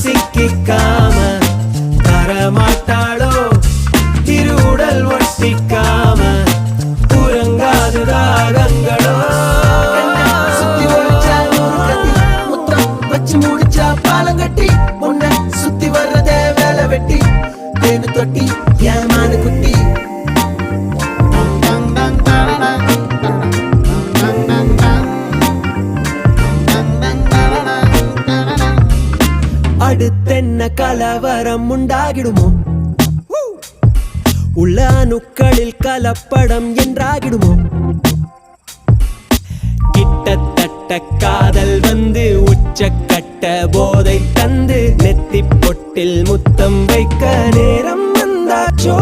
சிக்கிக்காம தரமாட்டாளோ திருவுடல் ஒட்டிக்காம உறங்காது ராகங்களோ சுத்தி ஒழிச்சா முத்தம் வச்சு முடிச்சா பாலங்கட்டி உன்னை சுத்தி வர்றதே வேலை வெட்டி தேனு தொட்டி ஏமான குட்டி அடுத்தென்ன கலவரம் உண்டாகிடுமோ உள்ள அணுக்களில் கலப்படம் என்றாகிடுமோ கிட்டத்தட்ட காதல் வந்து உச்சக்கட்ட போதை தந்து நெத்தி பொட்டில் முத்தம் வைக்க நேரம் வந்தாச்சோ